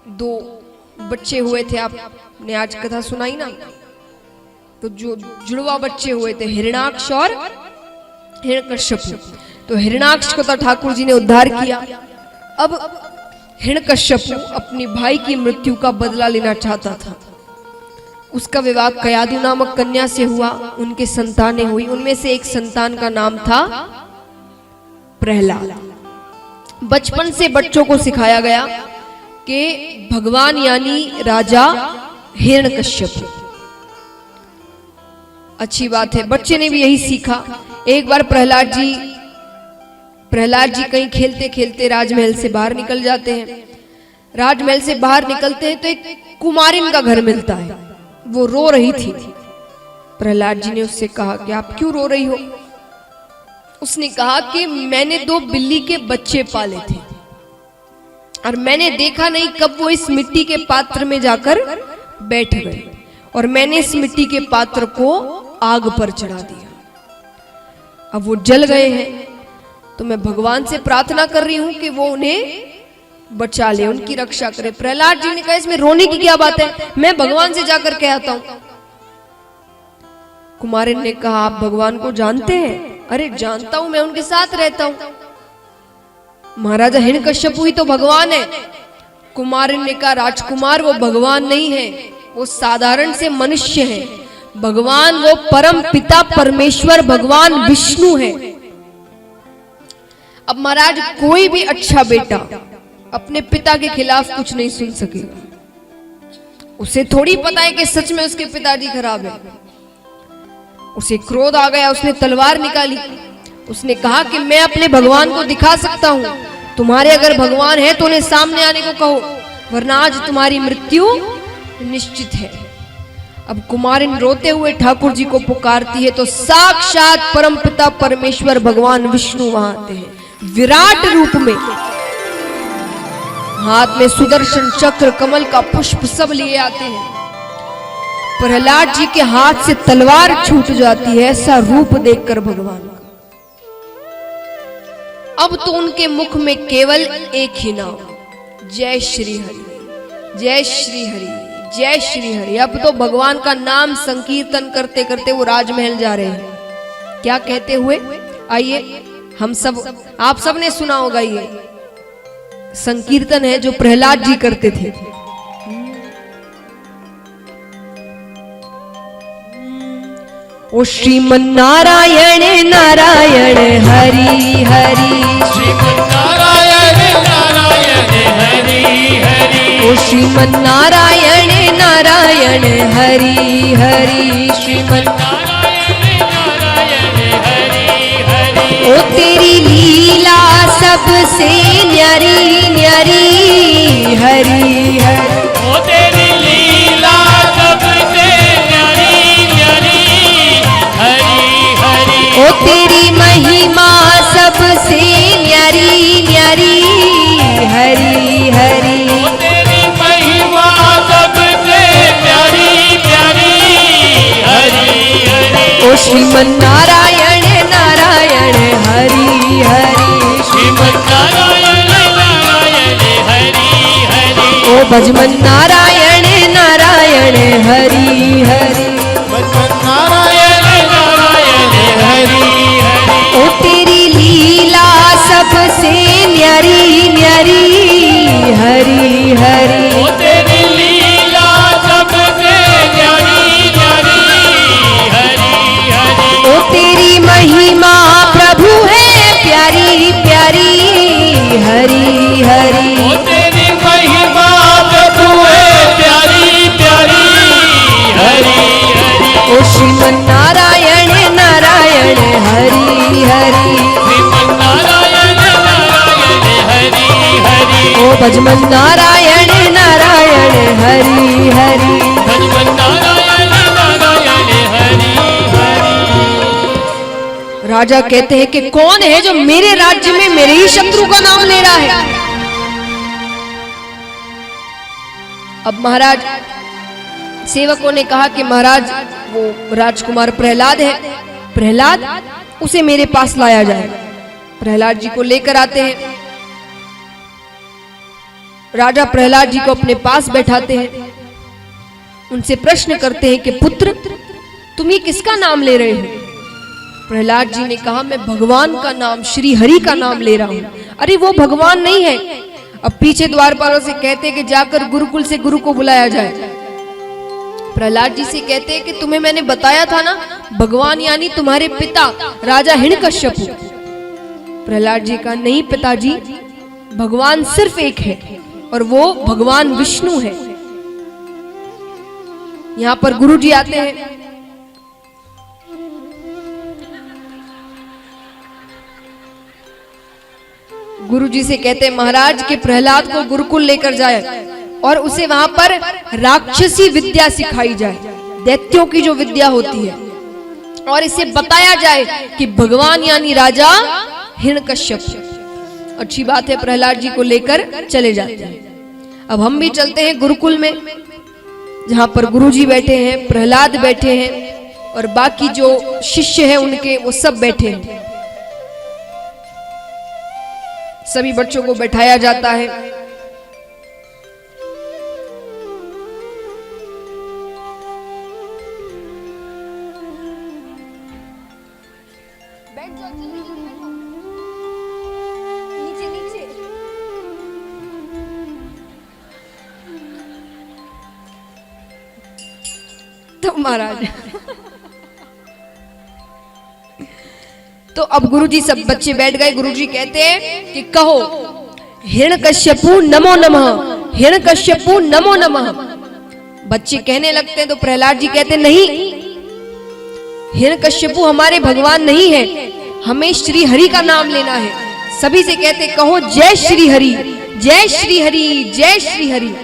दो बच्चे हुए थे, आपने आज कथा सुनाई ना, तो जो जुड़वा बच्चे हुए थे हिरण्याक्ष और हिरण्यकश्यप। तो हिरण्याक्ष को तो ठाकुर जी ने उद्धार किया। अब हिरण्यकश्यप अपनी भाई की मृत्यु का बदला लेना चाहता था। उसका विवाह कयादु नामक कन्या से हुआ, उनके संतानें हुई। उनमें से एक संतान का नाम था प्रहलाद। बचपन से बच्चों को सिखाया गया कि भगवान यानी राजा हिरण्यकश्यप। अच्छी बात है, बच्चे ने भी यही सीखा। एक बार प्रहलाद जी कहीं खेलते खेलते राजमहल से बाहर निकल जाते हैं। राजमहल से बाहर निकलते हैं तो एक कुमारिन का घर मिलता है। वो रो रही थी। प्रहलाद जी ने उससे कहा कि आप क्यों रो रही हो? उसने कहा कि मैंने 2 बिल्ली के बच्चे पाले थे और मैंने देखा नहीं कब वो इस मिट्टी के पात्र में जाकर बैठ गए और मैंने इस मिट्टी के पात्र को आग पर चढ़ा दिया। अब वो जल गए हैं, तो मैं भगवान से प्रार्थना कर रही हूं कि वो उन्हें बचा ले, उनकी रक्षा करे। प्रहलाद जी ने कहा इसमें रोने की क्या बात है, मैं भगवान से जाकर के आता हूं। कुमारिन ने कहा आप भगवान को जानते हैं? अरे जानता हूं, मैं उनके साथ रहता हूं। महाराजा हिरण्यकश्यप ही तो भगवान है। कुमारिन ने कहा राजकुमार वो भगवान नहीं है, वो साधारण से मनुष्य है। भगवान वो परम पिता परमेश्वर भगवान विष्णु है। अब महाराज कोई भी अच्छा बेटा अपने पिता के खिलाफ कुछ नहीं सुन सकेगा। उसे थोड़ी पता है कि सच में उसके पिताजी खराब है। उसे क्रोध आ गया, उसने तलवार निकाली। उसने कहा कि मैं अपने भगवान को दिखा सकता हूं, तुम्हारे अगर भगवान है तो उन्हें सामने आने को कहो, वरना आज तुम्हारी मृत्यु निश्चित है। अब कुमारिन रोते हुए ठाकुर जी को पुकारती है तो साक्षात परमपिता परमेश्वर भगवान विष्णु वहां आते हैं विराट रूप में। हाथ में सुदर्शन चक्र कमल का पुष्प सब लिए आते हैं। प्रहलाद जी के हाथ से तलवार छूट जाती है, ऐसा रूप देखकर भगवान का। अब तो उनके मुख में केवल एक ही नाम, जय श्री हरि, जय श्री हरि, जय श्री हरि। अब तो भगवान का नाम संकीर्तन करते करते वो राजमहल जा रहे हैं। क्या कहते हुए? आइए हम सब, आप सब ने सुना होगा, ये संकीर्तन है जो प्रहलाद जी करते थे। ओ श्रीमन नारायण नारायण हरि हरि, श्रीमन नारायण नारायण हरि हरि, ओ श्रीमन नारायण नारायण हरि हरि, श्रीमन नारायण नारायण हरि हरि। ओ तेरी लीला सबसे न्यारी न्यारी हरि हरि, ओ तेरी लीला सबसे न्यारी न्यारी हरि हरि। ओ तेरी महिमा सबसे न्यारी न्यारी हरि हरि, ओ तेरी महिमा सबसे प्यारी प्यारी हरि हरि। ओ श्रीमन नारायण नारायण हरि हरि, श्रीमन नारायण नारायण हरि हरि, ओ भजमन नारायण नारायण हरि हरि, भजमन नारायण नारायण हरि हरि। ओ तेरी लीला सबसे न्यारी न्यारी हरि हरि, ओ तेरी लीला सबसे न्यारी न्यारी हरि हरि। ओ तेरी महिमा प्रभु है प्यारी प्यारी हरि हरि, ओ तेरी महिमा प्रभु है प्यारी प्यारी हरि हरि। ओ श्रीमन नारायण नारायण हरि हरि, श्रीमन नारायण नारायण हरि हरि, ओ भजमन नारायण नारायण हरि हरि, भजमन नारायण नारायण हरि हरि। राजा कहते हैं कि कौन है जो मेरे राज्य में मेरे ही शत्रु का नाम ले रहा है? अब महाराज सेवकों ने कहा कि महाराज वो राजकुमार प्रहलाद है, प्रहलाद उसे मेरे पास लाया जाए। प्रहलाद जी को लेकर आते हैं। राजा प्रहलाद जी को अपने पास बैठाते हैं, उनसे प्रश्न करते हैं कि पुत्र तुम ये किसका नाम ले रहे हो? प्रहलाद जी ने कहा मैं भगवान का नाम, श्री हरि का नाम ले रहा हूं। अरे वो भगवान नहीं है। अब पीछे द्वारपालों से कहते हैं कि जाकर गुरुकुल से गुरु को बुलाया जाए। प्रहलाद जी से कहते हैं कि तुम्हें मैंने बताया था ना, भगवान यानी तुम्हारे पिता राजा हिरण्यकश्यप। प्रहलाद जी का नहीं पिताजी, भगवान सिर्फ एक है और वो भगवान विष्णु है। यहां पर गुरु जी आते हैं। गुरु जी से कहते हैं महाराज के प्रहलाद को गुरुकुल लेकर जाए और उसे वहां पर राक्षसी विद्या सिखाई जाए, दैत्यों की जो विद्या होती है, और इसे बताया जाए कि भगवान यानी राजा हिरण्यकश्यप। अच्छी बात है, प्रहलाद जी को लेकर चले जाते हैं। अब हम भी चलते हैं गुरुकुल में, जहां पर गुरुजी बैठे हैं, प्रहलाद बैठे हैं और बाकी जो शिष्य हैं उनके वो सब बैठे हैं। सभी बच्चों को बैठाया जाता है। बैठ जाओ, जल्दी जल्दी बैठो, नीचे नीचे। तो महाराज तो अब गुरुजी सब बच्चे बैठ गए। गुरुजी कहते हैं कि कहो हिरण्यकश्यपु नमो नमः, हिरण्यकश्यपु नमो नमः। बच्चे कहने लगते हैं तो प्रहलाद जी कहते नहीं, हिरण्यकश्यपु हमारे भगवान नहीं है, हमें श्री हरि का नाम लेना है। सभी से कहते कहो जय श्री हरि, जय श्री हरि, जय श्री हरि।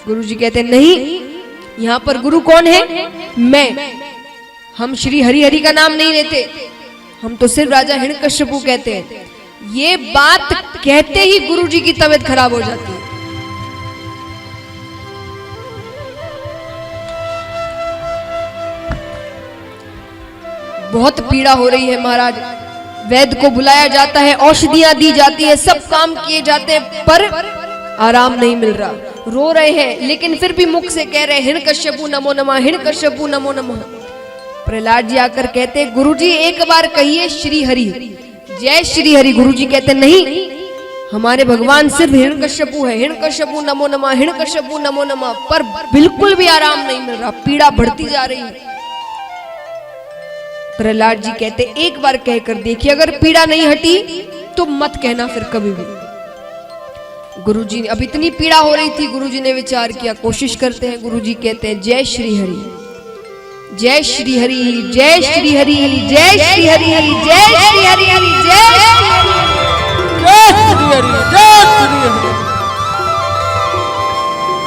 गुरुजी कहते नहीं, यहाँ पर गुरु कौन है? मैं। हम श्री हरि हरि का नाम नहीं लेते, हम तो सिर्फ राजा हिरण्यकश्यपु कहते हैं। ये बात कहते ही गुरुजी की तबीयत खराब हो जाती है। बहुत पीड़ा हो रही है महाराज। वैद्य को बुलाया जाता है, औषधियां दी जाती है, सब काम किए जाते हैं, पर आराम नहीं मिल रहा। रो रहे हैं लेकिन फिर भी मुख से कह रहे हैं हिरण्यकश्यपु नमो नमः, हिरण्यकश्यपु नमो नमः। प्रहलाद जी आकर कहते गुरुजी एक बार कहिए श्री हरि, जय श्री हरि। गुरुजी कहते नहीं, हमारे भगवान सिर्फ हिरण्यकश्यपु है, हिरण्यकश्यपु नमो नमः, हिरण्यकश्यपु नमो नमः। पर बिल्कुल भी आराम नहीं मिल रहा, पीड़ा बढ़ती जा रही है। प्रहलाद जी कहते एक बार कहकर देखिए, अगर पीड़ा नहीं हटी तो मत कहना फिर कभी भी। गुरुजी ने, अब इतनी पीड़ा हो रही थी, गुरुजी ने विचार किया, कोशिश करते हैं। गुरुजी कहते हैं जय श्री हरि, जय श्री हरि, जय श्री हरि, जय श्री हरि हरि, जय श्री हरि हरि, जय श्री हरि, जय श्री हरि, जय श्री हरि।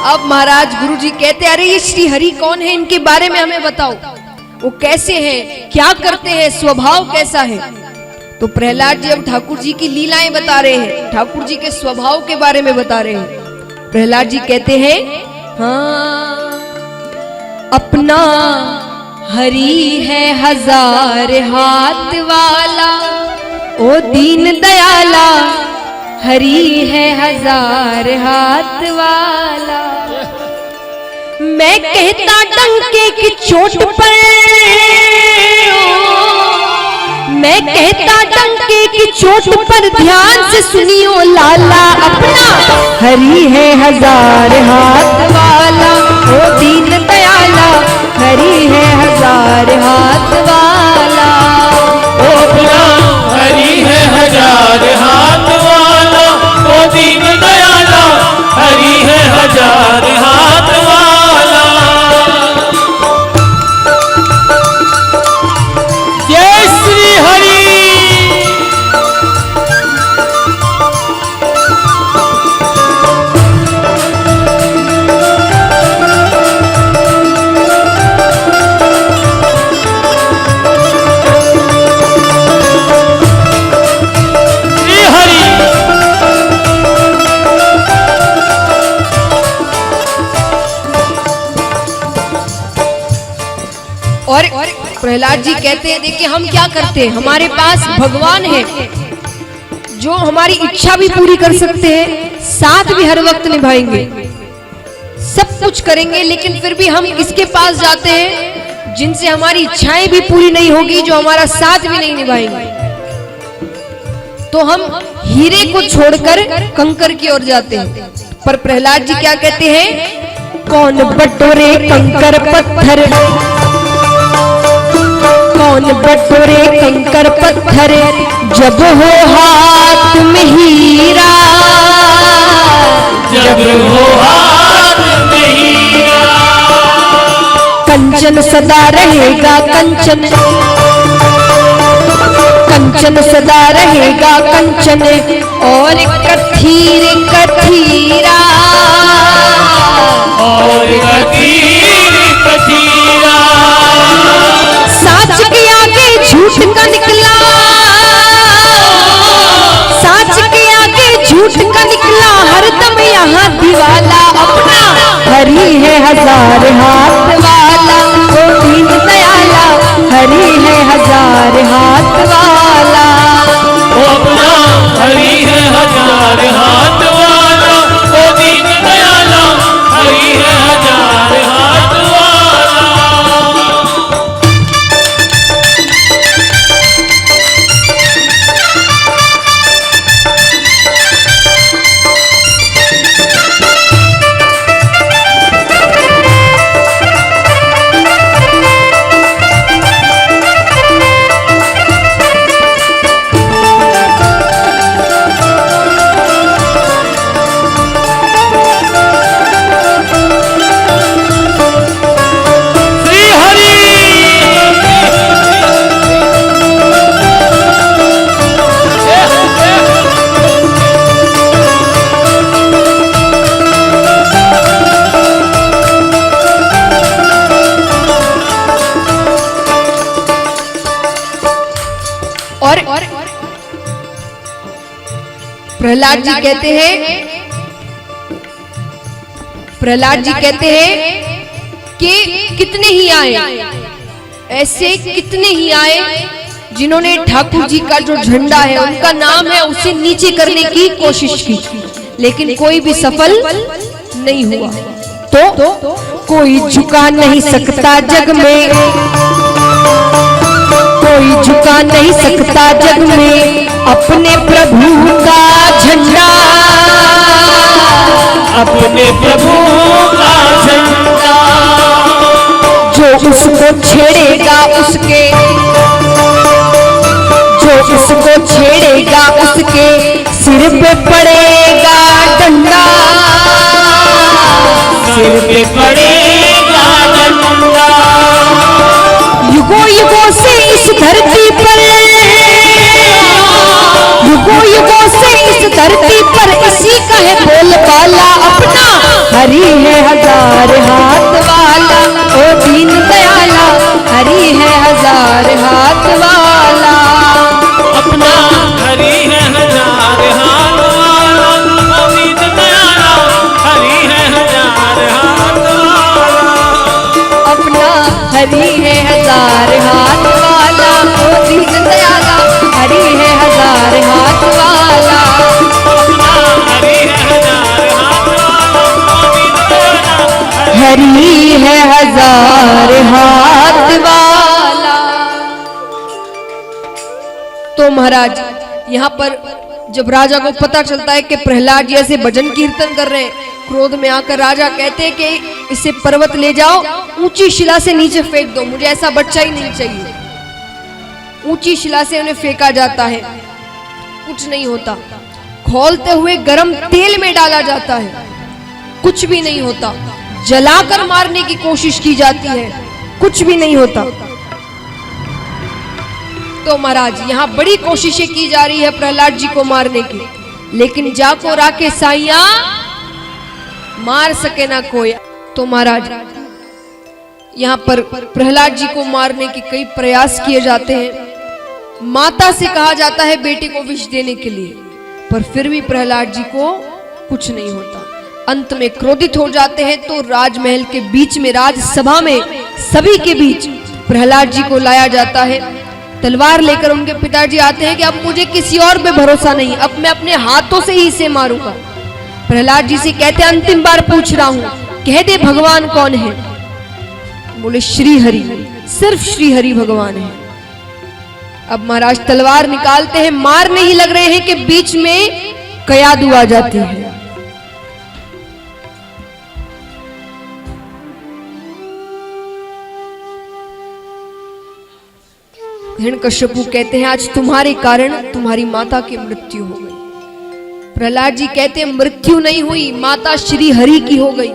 अब महाराज गुरुजी कहते अरे ये श्री हरि कौन है, इनके बारे में हमें बताओ, वो कैसे हैं, क्या करते हैं, स्वभाव कैसा है। तो प्रहलाद जी अब ठाकुर जी की लीलाएं बता रहे हैं, ठाकुर जी के स्वभाव के बारे में बता रहे हैं। प्रहलाद जी कहते हैं हाँ, अपना हरि है हजार हाथ वाला, ओ दीन दयाला, हरि है हजार हाथ वाला। मैं कहता डंके की चोट पर, मैं कहता डंके की चोट पर ध्यान से सुनियो लाला, अपना हरि है हजार हाथ वाला, ओ दीन दयाला, हरि है हजार हाथ वाला। ओ अपना हरि है हजार हाथ वाला, ओ दीन दयाला, हरि है हजार हाथ वाला। जय श्री हरि। और प्रहलाद जी कहते हैं देखिए हम क्या करते हैं, हमारे पास भगवान है जो हमारी इच्छा भी पूरी कर सकते हैं, साथ भी हर वक्त निभाएंगे, सब कुछ करेंगे, लेकिन फिर भी हम किसके पास जाते हैं जिनसे हमारी इच्छाएं भी पूरी नहीं होगी, जो हमारा साथ भी नहीं निभाएंगे। तो हम हीरे को छोड़कर कंकर की ओर जाते हैं। पर प्रहलाद जी क्या कहते हैं, कौन बटोरे कंकर पत्थर, कौन बटोरे कंकर पत्थर, जब हो हाथ में हीरा, जब हो हाथ में हीरा, कंचन सदा रहेगा कंचन, कंचन सदा रहेगा कंचन, और कथीर कथीरा, और कथीर कथीरा, साच के आगे झूठ का निकला, साच के आगे झूठ का निकला, हरदम यहाँ दीवाला, अपना हरि है हजार हाथ वाला, ओ दीन दयाला, हरि है हजार हाथ वाला। वो अपना हरि है हजार हाथ वाला, वो दीन दयाला, हरि है हजार हाथ वाला। और प्रहलाद जी कहते हैं, प्रहलाद जी कहते हैं कि कितने ही आए, ऐसे कितने ही आए जिन्होंने ठाकुर जी का जो झंडा है, उनका नाम है, उसे नीचे करने की कोशिश की, लेकिन कोई भी सफल नहीं हुआ। तो कोई झुका नहीं सकता जग में, कोई झुका नहीं सकता जग में अपने प्रभु का झंडा, अपने प्रभु का झंडा, जो उसको छेड़ेगा उसके, जो उसको छेड़ेगा उसके सिर पे पड़ेगा डंडा, सिर पे पड़ेगा डंडा। युगों युगों से इस धरती पर, युगों युगों से इस धरती पर इसी का है बोलबाला, अपना हरि है हजार हाथ वाला, ओ दीन दयाला, हरि है हजार हाथ वाला। अपना हरि है हजार हाथ वाला, ओ दीन दयाला, हरि है हजार हाथ वाला। अपना हरि है हजार हाथ वाला, ओ दीन दयाला, हरि है हजार हाथ वाला। अपना हरि है हजार हाथ वाला, ओ दीन दयाला, हरि है हजार हाथ वाला। तो महाराज यहाँ पर जब राजा को पता चलता है कि प्रहलाद जी ऐसे भजन कीर्तन कर रहे हैं, क्रोध में आकर राजा कहते हैं कि इसे पर्वत ले जाओ, ऊंची शिला से नीचे फेंक दो, मुझे ऐसा बच्चा ही नहीं चाहिए। ऊंची शिला से उन्हें फेंका जाता है, कुछ नहीं होता। खौलते हुए गरम तेल में डाला जाता है, कुछ भी नहीं होता। जलाकर मारने की कोशिश की जाती है, कुछ भी नहीं होता। तो महाराज यहाँ बड़ी कोशिशें की जा रही है प्रहलाद जी को मारने की, लेकिन जाको राके साइया मार सके ना कोई। तो महाराज यहाँ पर प्रहलाद जी को मारने के कई प्रयास किए जाते हैं। माता से कहा जाता है बेटे को विष देने के लिए, पर फिर भी प्रहलाद जी को कुछ नहीं होता। अंत में क्रोधित हो जाते हैं तो राजमहल के बीच में, राजसभा में, सभी के बीच प्रहलाद जी को लाया जाता है। तलवार लेकर उनके पिताजी आते हैं कि अब मुझे किसी और पे भरोसा नहीं, अब मैं अपने हाथों से ही इसे मारूंगा। प्रहलाद जी से कहते हैं अंतिम बार पूछ रहा हूं, कह दे भगवान कौन है। बोले श्री हरि, सिर्फ श्री हरि भगवान है। अब महाराज तलवार निकालते हैं, मारने ही लग रहे हैं कि बीच में कयादू आ जाती है। हिरण्यकश्यपु कहते हैं आज तुम्हारे कारण तुम्हारी माता की मृत्यु हो गई। प्रहलाद जी कहते हैं मृत्यु नहीं हुई, माता श्री हरि की हो गई।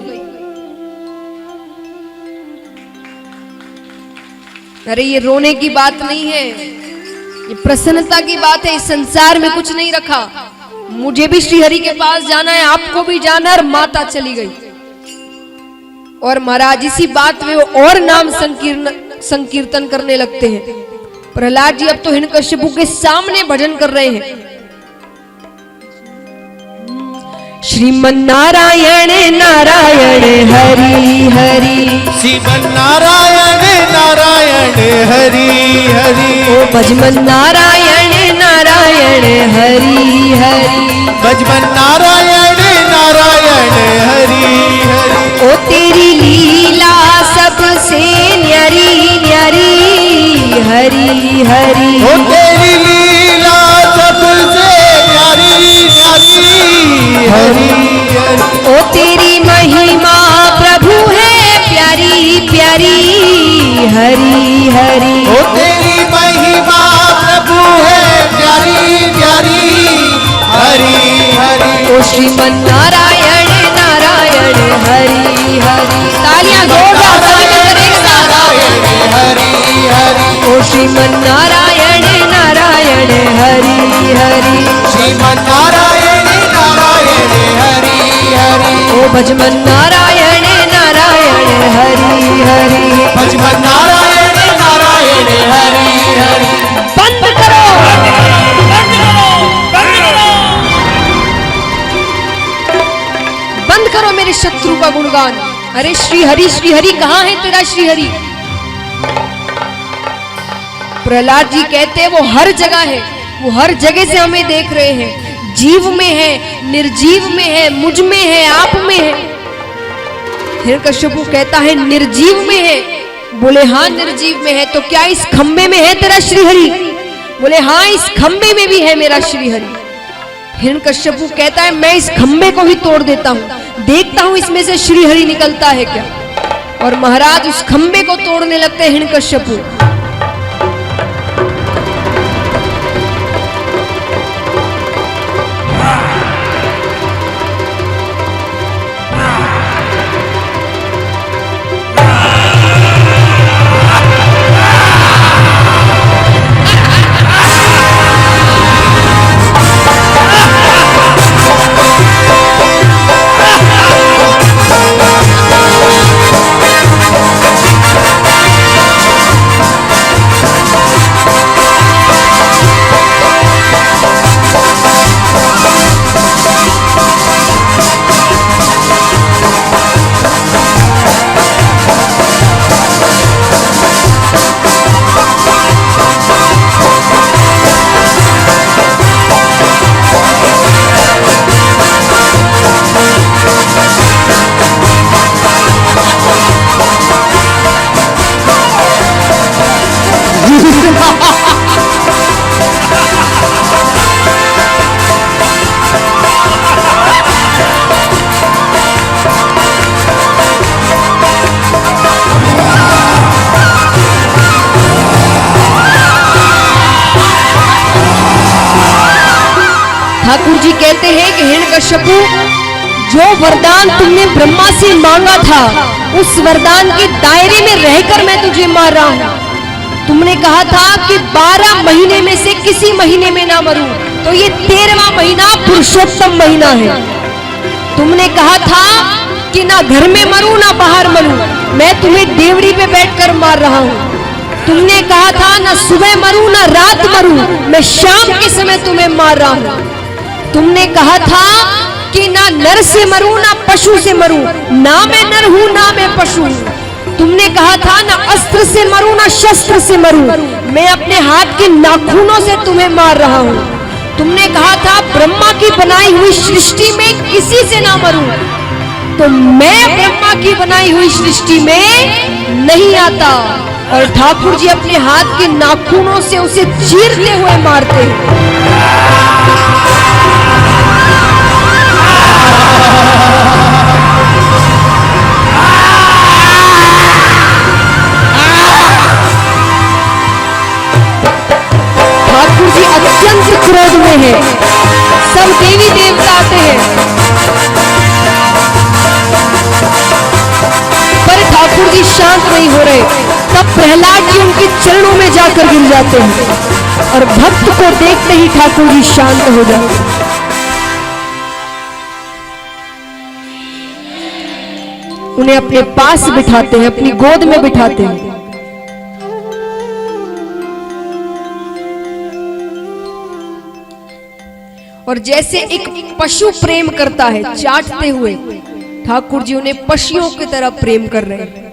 अरे ये रोने की बात नहीं है, ये प्रसन्नता की बात है। इस संसार में कुछ नहीं रखा, मुझे भी श्री हरि के पास जाना है, आपको भी जाना है। और माता चली गई और महाराज इसी बात में वो और नाम संकीर्तन करने लगते हैं। प्रहलाद जी अब तो हिरण्यकश्यपु के सामने भजन कर रहे हैं। श्रीमन नारायण नारायण हरि हरि, श्रीमन नारायण नारायण हरि हरि, ओ भजमन नारायण नारायण हरि हरि, भजमन नारायण नारायण हरि हरि। ओ तेरी लीला सबसे न्यारी न्यारी हरि हरि, ओ तेरी लीला सबसे प्यारी प्यारी हरि हरि। ओ तेरी महिमा प्रभु है प्यारी प्यारी हरि हरि, ओ तेरी महिमा प्रभु है प्यारी प्यारी हरि हरि। ओ श्रीमन नारायण नारायण हरि हरि, तालियां जोरदार नारायण हरि हरि, ओ श्रीमन नारायण नारायण हरि हरि, श्रीमन नारायण नारायण हरि हरि, ओ भजमन नारायण नारायण हरि हरि। भजमन नारायण नारायण हरि हरि। बंद करो, बंद करो मेरे शत्रु का गुणगान। अरे श्री हरि कहाँ है तेरा श्री हरि। प्रहलाद जी कहते हैं वो हर जगह है, वो हर जगह से हमें देख रहे हैं। जीव में है, निर्जीव में है, मुझ में है, आप में है। हिरण्यकश्यपु कहता है निर्जीव में है। बोले हाँ निर्जीव में है, तो क्या इस खंबे में है तेरा श्री हरि। बोले हाँ इस खंबे में भी है मेरा श्री हरि। हिरण्यकश्यपु कहता है मैं इस खंबे को ही तोड़ देता हूँ, देखता हूँ इसमें से श्री हरि निकलता है क्या। और महाराज उस खंबे को तोड़ने लगते हैं हिरण्यकश्यपु। ठाकुर जी कहते हैं कि हिरण्यकश्यपु जो वरदान तुमने ब्रह्मा से मांगा था उस वरदान के दायरे में रहकर मैं तुझे मार रहा हूँ। तुमने कहा था कि 12 महीने में से किसी महीने में ना मरूं, तो ये 13वां महीना पुरुषोत्तम महीना है। तुमने कहा था कि ना घर में मरूं ना बाहर मरूं, मैं तुम्हें देवड़ी पे बैठकर मार रहा हूँ। तुमने कहा था ना सुबह मरूं ना रात मरूं, मैं शाम के समय तुम्हें मार रहा हूँ। तुमने कहा था कि ना नर से मरूं ना पशु से मरूं, ना मैं नर हूं ना मैं पशु हूं। तुमने कहा था ना अस्त्र से मरूं ना शस्त्र से मरूं, मैं अपने हाथ के नाखूनों से तुम्हें मार रहा हूं। तुमने कहा था ब्रह्मा की बनाई हुई सृष्टि में किसी से ना मरूं, तो मैं ब्रह्मा की बनाई हुई सृष्टि में नहीं आता। और ठाकुर जी अपने हाथ के नाखूनों से उसे चीरते हुए मारते हैं। ठाकुर जी अत्यंत क्रोध में है। सब देवी देवता आते हैं, पर ठाकुर जी शांत नहीं हो रहे। तब प्रहलाद जी उनके चरणों में जाकर गिर जाते हैं और भक्त को देखते ही ठाकुर जी शांत हो जाते हैं। उन्हें अपने पास बिठाते हैं, अपनी गोद में बिठाते हैं। और जैसे एक पशु प्रेम करता है चाटते हुए, ठाकुर जी उन्हें पशुओं की तरह प्रेम कर रहे हैं।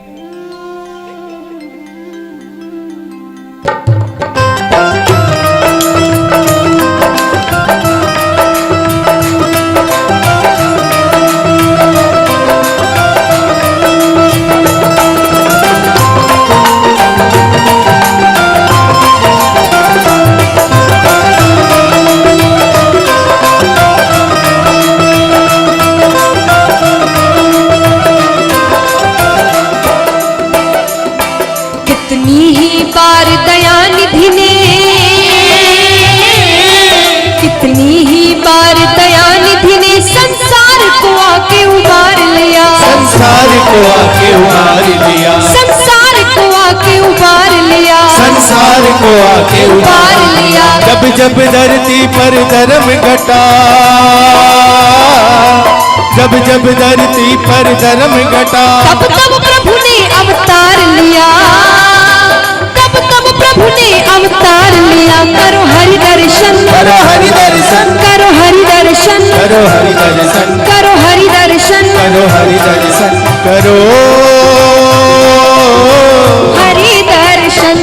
जब धरती पर धर्म घटा, जब जब धरती पर धर्म घटा, तब तब प्रभु ने अवतार लिया, तब तब प्रभु ने अवतार लिया। करो हरि दर्शन, करो हरि दर्शन, करो हरि दर्शन, करो हरि दर्शन, करो हरि दर्शन, करो हरि दर्शन, करो हरि दर्शन।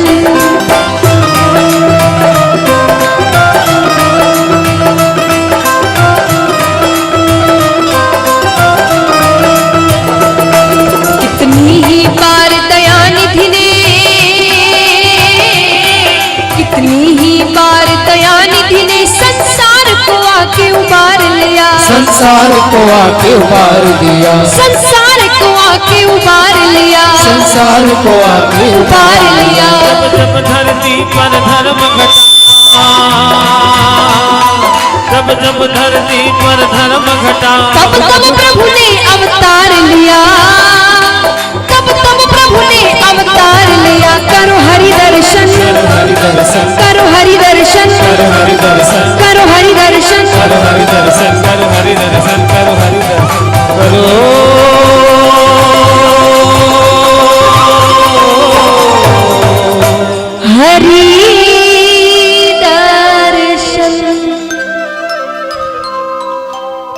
संसार को आके उबार दिया, संसार को आके उबार लिया, संसार को आके उबार लिया। जब जब धरती पर धर्म घटा, जब जब धरती पर धर्म घटा, तब तब प्रभु ने अवतार लिया, तब तब प्रभु ने अवतार लिया। करो हरि दर्शन, हरि दर्शन, करो हरि दर्शन, करो हरि दर्शन, करो हरि दर्शन, करो हरि दर्शन, करो हरि दर्शन, करो हरि दर्शन, करो हरि दर्शन।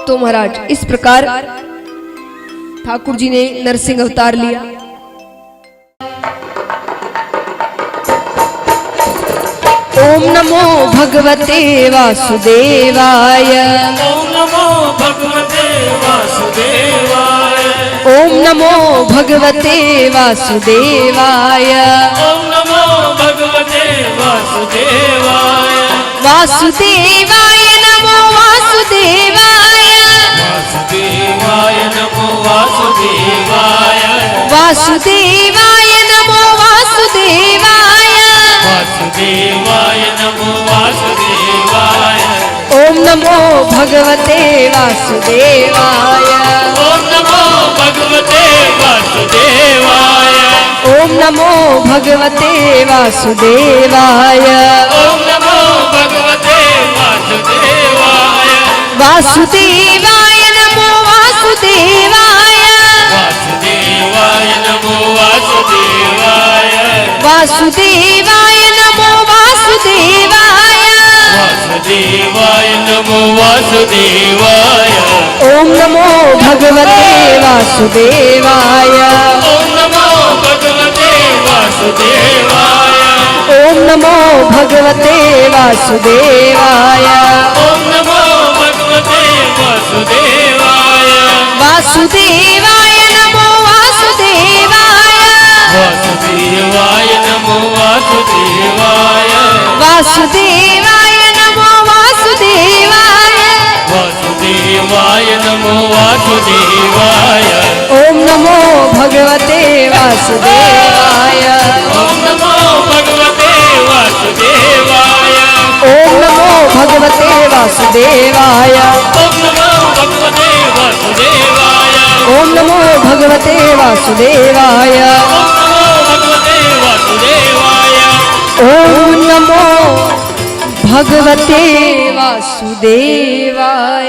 तो महाराज इस प्रकार ठाकुर जी ने नरसिंह अवतार लिया। ओम नमो भगवते वासुदेवाय, ओम नमो भगवते वासुदेवाय, ओम नमो भगवते वासुदेवाय, ओम नमो भगवते वासुदेवाय, वासुदेवाय नमो वासुदेवाय, वासुदेवाय नमो वासुदेवाय, वासुदेवाय नमो वासुदेवाय, वासुदेवाय नमो वासुदेवाय, ओम नमो भगवते वासुदेवाय, ओम नमो भगवते वासुदेवाय, ओम नमो भगवते वासुदेवाय, ओम नमो भगवते वासुदेवाय, वासुदेवाय नमो वासुदेवाय, वासुदेवाय नमो वासुदेवाय, वासुदेवाय नमो वासुदेवाय, वासुदेवाय नमो वासुदेवाय, ओम नमो भगवते वासुदेवाय, ओम नमो वासुदेवाय ओम नमो भगवते वासुदेवाय ओम नमो भगवते वासुदेवाय वासुदेवाय नमो वासुदेवाय वासुदेवाय नमो वासुदेवाय वासुदेवाय नमो वासुदेवाय वासुदेवाय नमो वासुदेवाय ओम नमो भगवते वासुदेवाय ओम नमो भगवते वासुदेवाय ओम नमो भगवते वासुदेवाय ओम नमो भगवते वासुदेवाय ओम नमो भगवते वासुदेवाय ओम नमो भगवते वासुदेवाय ओम नमो भगवते वासुदेवाय